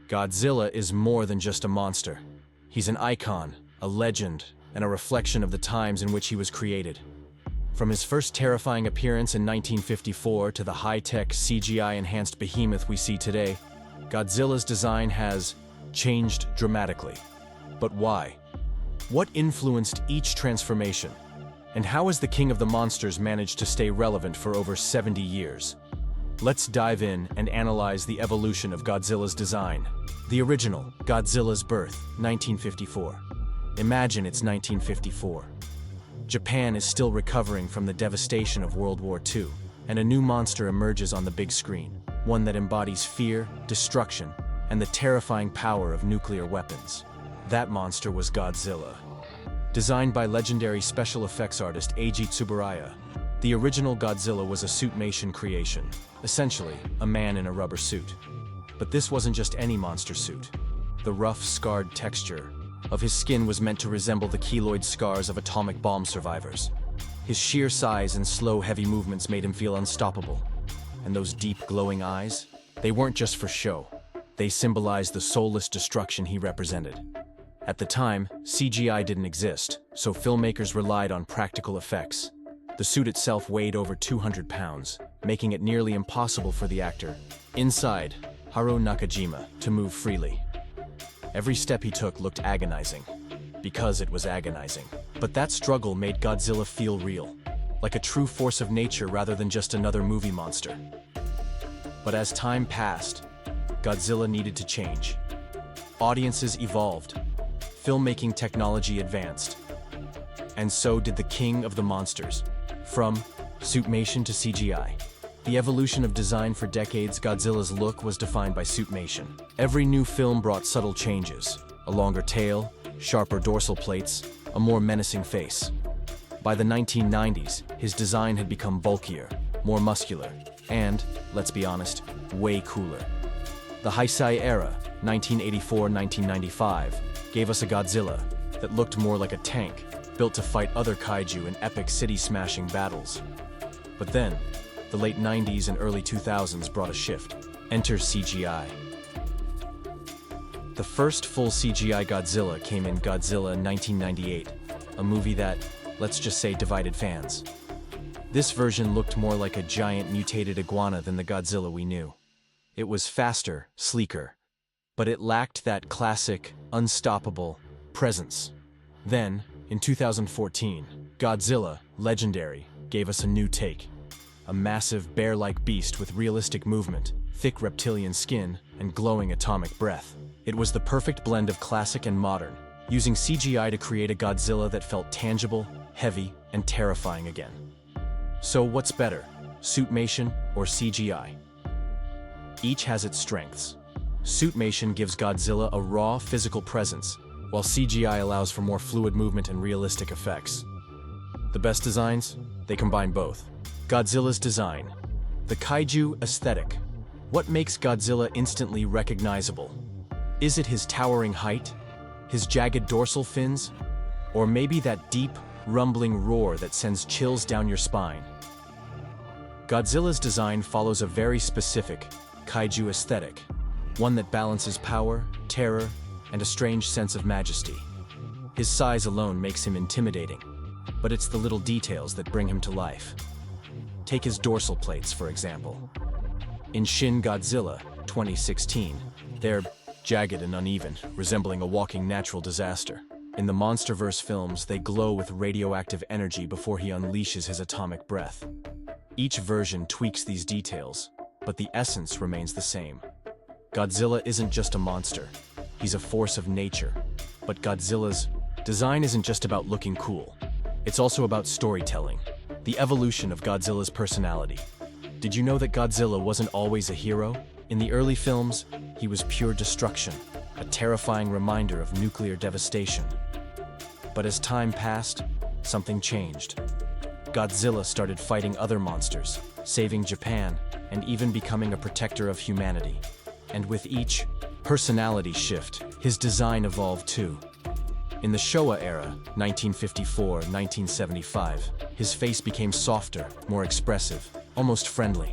Godzilla is more than just a monster. He's an icon, a legend, and a reflection of the times in which he was created. From his first terrifying appearance in 1954 to the high-tech CGI-enhanced behemoth we see today, Godzilla's design has changed dramatically. But why? What influenced each transformation? And how has the King of the Monsters managed to stay relevant for over 70 years? Let's dive in and analyze the evolution of Godzilla's design. The original, Godzilla's birth, 1954. Imagine it's 1954. Japan is still recovering from the devastation of World War II, and a new monster emerges on the big screen, one that embodies fear, destruction, and the terrifying power of nuclear weapons. That monster was Godzilla. Designed by legendary special effects artist Eiji Tsuburaya, the original Godzilla was a suitmation creation, essentially a man in a rubber suit. But this wasn't just any monster suit. The rough, scarred texture of his skin was meant to resemble the keloid scars of atomic bomb survivors. His sheer size and slow, heavy movements made him feel unstoppable. And those deep, glowing eyes, they weren't just for show. They symbolized the soulless destruction he represented. At the time, CGI didn't exist, so filmmakers relied on practical effects. The suit itself weighed over 200 pounds, making it nearly impossible for the actor, inside Haruo Nakajima, to move freely. Every step he took looked agonizing, because it was agonizing. But that struggle made Godzilla feel real, like a true force of nature rather than just another movie monster. But as time passed, Godzilla needed to change. Audiences evolved, filmmaking technology advanced, and so did the King of the Monsters. From suitmation to CGI. The evolution of design for decades, Godzilla's look was defined by suitmation. Every new film brought subtle changes: a longer tail, sharper dorsal plates, a more menacing face. By the 1990s, his design had become bulkier, more muscular, and, let's be honest, way cooler. The Heisei era, 1984-1995, gave us a Godzilla that looked more like a tank, built to fight other kaiju in epic city-smashing battles. But then, the late 90s and early 2000s brought a shift. Enter CGI. The first full CGI Godzilla came in Godzilla 1998, a movie that, let's just say, divided fans. This version looked more like a giant mutated iguana than the Godzilla we knew. It was faster, sleeker, but it lacked that classic, unstoppable presence. Then, in 2014, Godzilla, Legendary, gave us a new take. A massive, bear-like beast with realistic movement, thick reptilian skin, and glowing atomic breath. It was the perfect blend of classic and modern, using CGI to create a Godzilla that felt tangible, heavy, and terrifying again. So what's better, suitmation or CGI? Each has its strengths. Suitmation gives Godzilla a raw, physical presence, while CGI allows for more fluid movement and realistic effects. The best designs? They combine both. Godzilla's design. The Kaiju aesthetic. What makes Godzilla instantly recognizable? Is it his towering height? His jagged dorsal fins? Or maybe that deep, rumbling roar that sends chills down your spine? Godzilla's design follows a very specific Kaiju aesthetic, one that balances power, terror, and a strange sense of majesty. His size alone makes him intimidating, but it's the little details that bring him to life. Take his dorsal plates, for example. In Shin Godzilla, 2016, they're jagged and uneven, resembling a walking natural disaster. In the Monsterverse films, they glow with radioactive energy before he unleashes his atomic breath. Each version tweaks these details, but the essence remains the same. Godzilla isn't just a monster. He's a force of nature. But Godzilla's design isn't just about looking cool. It's also about storytelling, the evolution of Godzilla's personality. Did you know that Godzilla wasn't always a hero? In the early films, he was pure destruction, a terrifying reminder of nuclear devastation. But as time passed, something changed. Godzilla started fighting other monsters, saving Japan, and even becoming a protector of humanity. And with each personality shift, his design evolved too. In the Showa era, 1954-1975, his face became softer, more expressive, almost friendly.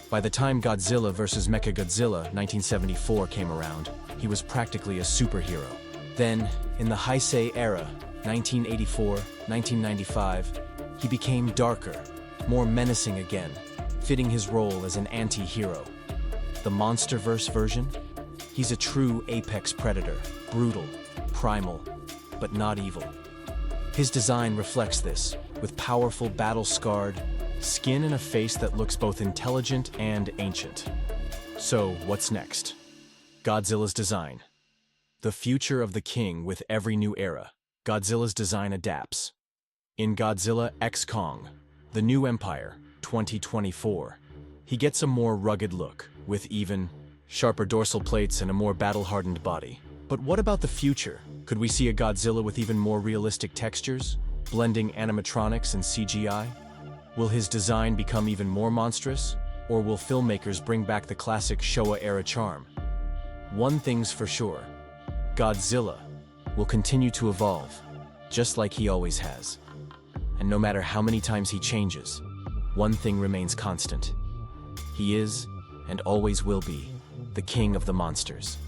By the time Godzilla vs. Mechagodzilla 1974 came around, he was practically a superhero. Then, in the Heisei era, 1984-1995, he became darker, more menacing again, fitting his role as an anti-hero. The Monsterverse version? He's a true apex predator, brutal, primal, but not evil. His design reflects this, with powerful battle-scarred skin and a face that looks both intelligent and ancient. So, what's next? Godzilla's design. The future of the king with every new era. Godzilla's design adapts. In Godzilla x Kong, The New Empire, 2024, he gets a more rugged look, with even sharper dorsal plates and a more battle-hardened body. But what about the future? Could we see a Godzilla with even more realistic textures, blending animatronics and CGI? Will his design become even more monstrous, or will filmmakers bring back the classic Showa-era charm? One thing's for sure, Godzilla will continue to evolve, just like he always has. And no matter how many times he changes, one thing remains constant. He is, and always will be, the king of the monsters.